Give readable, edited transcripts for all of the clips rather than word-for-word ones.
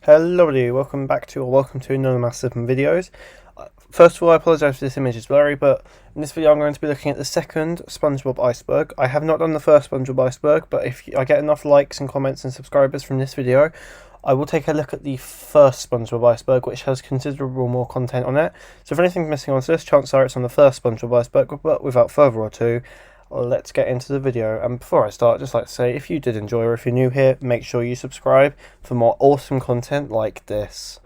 Hello everybody, welcome to another Massive videos. First of all, I apologise if this image is blurry, but in this video I'm going to be looking at the second SpongeBob Iceberg. I have not done the first SpongeBob Iceberg, but if I get enough likes and comments and subscribers from this video, I will take a look at the first SpongeBob Iceberg, which has considerable more content on it. So if anything's missing on this, chances are it's on the first SpongeBob Iceberg, but without further ado, let's get into the video. And before I start, I'd just like to say, if you did enjoy or if you're new here, make sure you subscribe for more awesome content like this.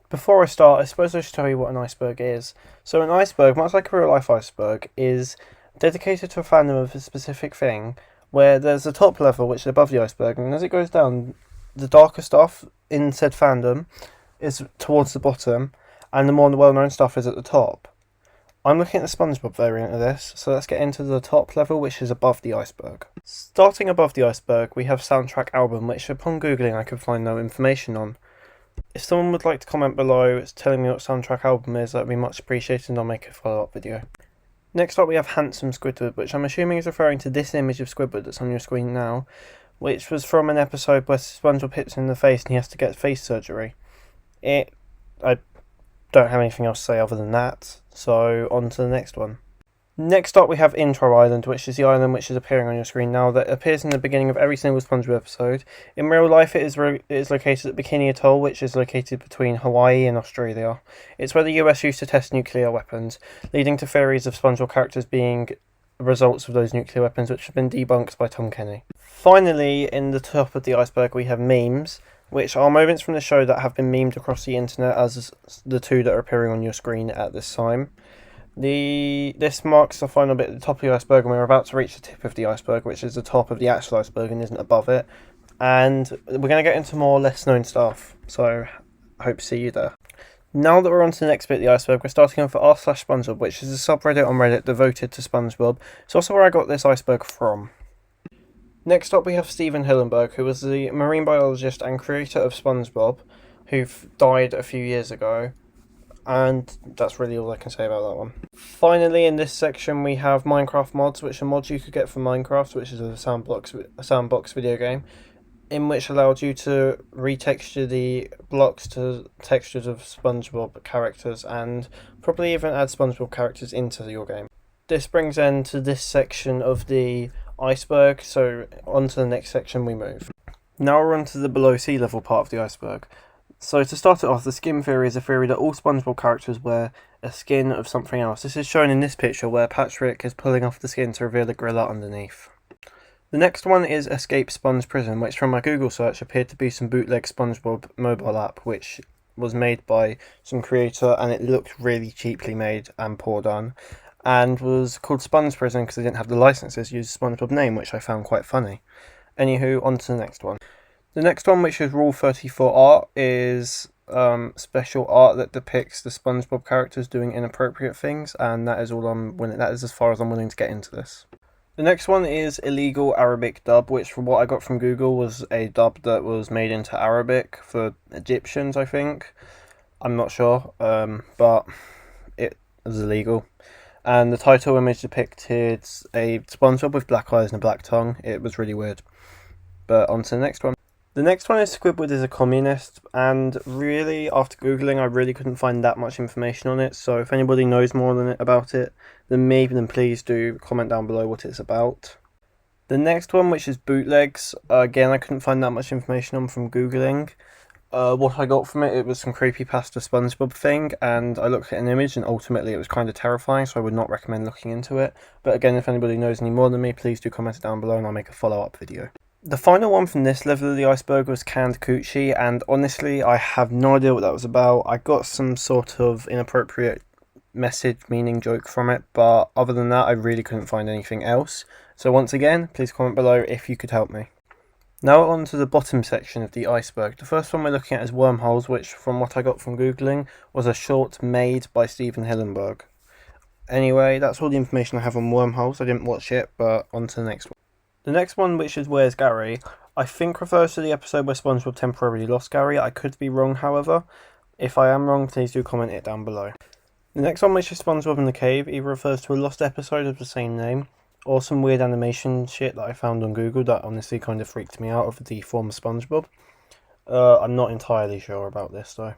Before I start, I suppose I should tell you what an iceberg is. So an iceberg, much like a real life iceberg, is dedicated to a fandom of a specific thing, where there's a top level which is above the iceberg, and as it goes down, the darker stuff in said fandom is towards the bottom, and the more well-known stuff is at the top. I'm looking at the SpongeBob variant of this, so let's get into the top level, which is above the iceberg. Starting above the iceberg, we have soundtrack album, which upon googling I could find no information on. If someone would like to comment below telling me what soundtrack album is, that would be much appreciated, and I'll make a follow-up video. Next up we have Handsome Squidward, which I'm assuming is referring to this image of Squidward that's on your screen now, which was from an episode where SpongeBob hits him in the face and he has to get face surgery. I don't have anything else to say other than that, so on to the next one. Next up we have Intro Island, which is the island which is appearing on your screen now, that appears in the beginning of every single SpongeBob episode. In real life it is located at Bikini Atoll, which is located between Hawaii and Australia. It's where the US used to test nuclear weapons, leading to theories of SpongeBob characters being results of those nuclear weapons, which have been debunked by Tom Kenny. Finally, in the top of the iceberg we have memes, which are moments from the show that have been memed across the internet, as the two that are appearing on your screen at this time. This marks the final bit at the top of the iceberg, and we're about to reach the tip of the iceberg, which is the top of the actual iceberg and isn't above it. And we're going to get into more less known stuff, so I hope to see you there. Now that we're on to the next bit of the iceberg, we're starting off at r/SpongeBob, which is a subreddit on Reddit devoted to SpongeBob. It's also where I got this iceberg from. Next up we have Stephen Hillenberg, who was the marine biologist and creator of SpongeBob, who died a few years ago, and that's really all I can say about that one. Finally, in this section we have Minecraft mods, which are mods you could get from Minecraft, which is a sandbox video game, in which allowed you to retexture the blocks to textures of SpongeBob characters, and probably even add SpongeBob characters into your game. This brings end to this section of the iceberg, so on to the next section we move. Now we're on to the below sea level part of the iceberg. So to start it off, the skin theory is a theory that all SpongeBob characters wear a skin of something else. This is shown in this picture where Patrick is pulling off the skin to reveal the gorilla underneath. The next one is Escape Sponge Prison, which from my Google search appeared to be some bootleg SpongeBob mobile app, which was made by some creator, and it looked really cheaply made and poor done, and was called Sponge Prison because they didn't have the licenses to use the SpongeBob name, which I found quite funny. Anywho, on to the next one. The next one, which is Rule 34 art, is special art that depicts the SpongeBob characters doing inappropriate things, and that is as far as I'm willing to get into this. The next one is illegal Arabic dub, which from what I got from Google was a dub that was made into Arabic for Egyptians, I think. I'm not sure, but it was illegal. And the title image depicted a SpongeBob with black eyes and a black tongue. It was really weird. But on to the next one. The next one is Squidward is a communist, and really, after Googling, I really couldn't find that much information on it, so if anybody knows more about it than me, then please do comment down below what it's about. The next one, which is bootlegs, again, I couldn't find that much information on from Googling. What I got from it was some creepypasta SpongeBob thing, and I looked at an image, and ultimately it was kind of terrifying, so I would not recommend looking into it. But again, if anybody knows any more than me, please do comment it down below, and I'll make a follow-up video. The final one from this level of the iceberg was Canned Coochie, and honestly I have no idea what that was about. I got some sort of inappropriate message meaning joke from it, but other than that I really couldn't find anything else. So once again, please comment below if you could help me. Now on to the bottom section of the iceberg. The first one we're looking at is Wormholes, which from what I got from Googling was a short made by Stephen Hillenberg. Anyway, that's all the information I have on Wormholes. I didn't watch it, but on to the next one. The next one, which is Where's Gary, I think refers to the episode where SpongeBob temporarily lost Gary. I could be wrong, however. If I am wrong, please do comment it down below. The next one, which is SpongeBob in the Cave, either refers to a lost episode of the same name, or some weird animation shit that I found on Google that honestly kind of freaked me out of the former SpongeBob. I'm not entirely sure about this though.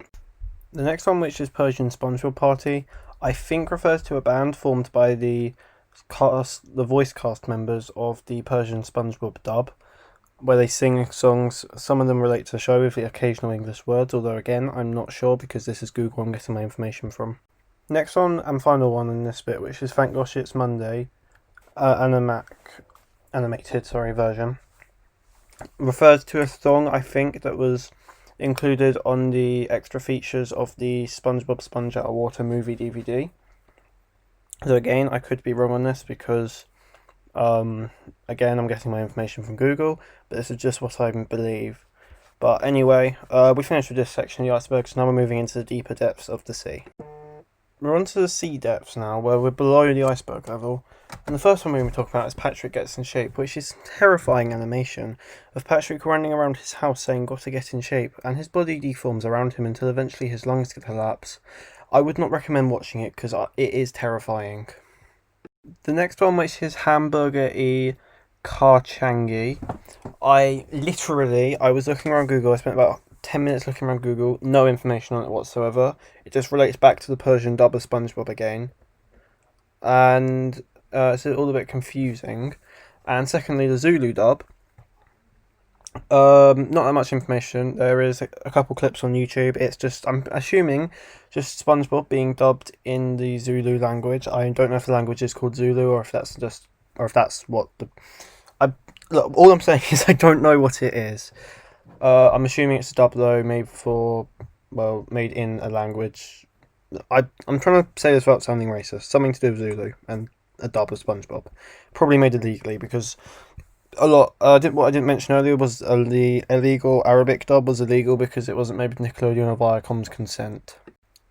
The next one, which is Persian SpongeBob Party, I think refers to a band formed by the voice cast members of the Persian SpongeBob dub, where they sing songs. Some of them relate to the show with the occasional English words, although again, I'm not sure because this is Google I'm getting my information from. Next one and final one in this bit, which is Thank Gosh It's Monday, animated version, refers to a song I think that was included on the extra features of the SpongeBob Sponge Out of Water movie DVD. So again, I could be wrong on this because, again, I'm getting my information from Google, but this is just what I believe. But anyway, we finished with this section of the iceberg, so now we're moving into the deeper depths of the sea. We're on to the sea depths now, where we're below the iceberg level. And the first one we're going to talk about is Patrick Gets in Shape, which is terrifying animation of Patrick running around his house saying "gotta get in shape," and his body deforms around him until eventually his lungs collapse. I would not recommend watching it because it is terrifying. The next one, which is Hamburger-y Karchangi. I was looking around Google, I spent about 10 minutes looking around Google, no information on it whatsoever. It just relates back to the Persian dub of SpongeBob again. And it's all a bit confusing. And secondly, the Zulu dub. Not that much information. There is a couple clips on YouTube. It's just, I'm assuming, just SpongeBob being dubbed in the Zulu language. I don't know if the language is called Zulu or if that's what the... Look, all I'm saying is I don't know what it is. I'm assuming it's a dub though, made in a language. I'm trying to say this without sounding racist. Something to do with Zulu and a dub of SpongeBob. Probably made illegally because what I didn't mention earlier was the illegal Arabic dub was illegal because it wasn't made with Nickelodeon or Viacom's consent.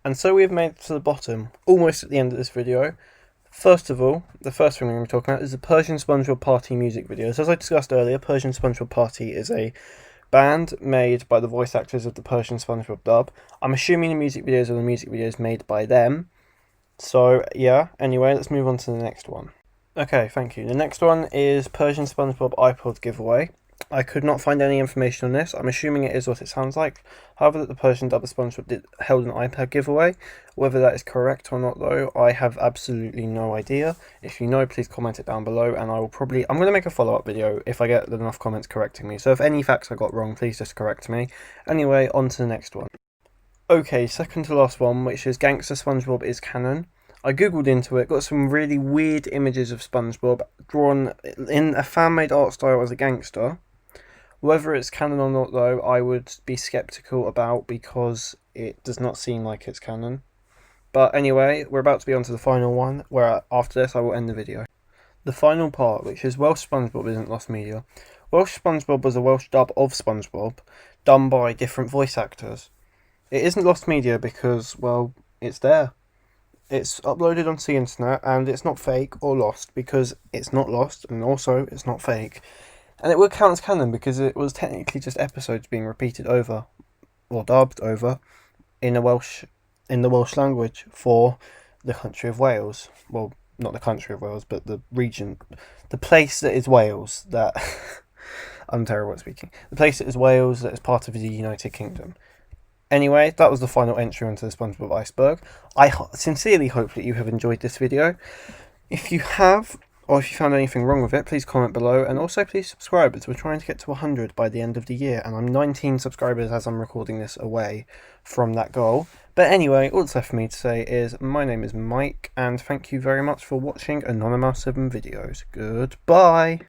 And so we've made it to the bottom, almost at the end of this video. First of all, the first thing we're going to be talking about is the Persian SpongeBob Party music videos. As I discussed earlier, Persian SpongeBob Party is a band made by the voice actors of the Persian SpongeBob dub. I'm assuming the music videos are the music videos made by them. So, yeah, anyway, let's move on to the next one. Okay, thank you. The next one is Persian SpongeBob Ipod giveaway. I could not find any information on this. I'm assuming it is what it sounds like. However, that the Persian dub of SpongeBob held an iPad giveaway. Whether that is correct or not, though, I have absolutely no idea. If you know, please comment it down below, and I'm going to make a follow-up video if I get enough comments correcting me. So if any facts I got wrong, please just correct me. Anyway, on to the next one. Okay, second to last one, which is Gangster SpongeBob is canon. I googled into it, got some really weird images of SpongeBob drawn in a fan-made art style as a gangster. Whether it's canon or not, though, I would be skeptical about because it does not seem like it's canon. But anyway, we're about to be on to the final one, where after this I will end the video. The final part, which is Welsh Spongebob isn't lost media. Welsh Spongebob was a Welsh dub of SpongeBob, done by different voice actors. It isn't lost media because, well, it's there. It's uploaded onto the internet, and it's not fake or lost because it's not lost, and also it's not fake. And it would count as canon because it was technically just episodes being repeated over, or dubbed over, in the Welsh language for the country of Wales. Well, not the country of Wales, but the region, the place that is Wales. That I'm terrible at speaking. The place that is Wales, that is part of the United Kingdom. Anyway, that was the final entry onto the SpongeBob Iceberg. I sincerely hope that you have enjoyed this video. If you have, or if you found anything wrong with it, please comment below, and also please subscribe, as we're trying to get to 100 by the end of the year, and I'm 19 subscribers as I'm recording this away from that goal. But anyway, all that's left for me to say is, my name is Mike, and thank you very much for watching Anonymous 7 videos. Goodbye!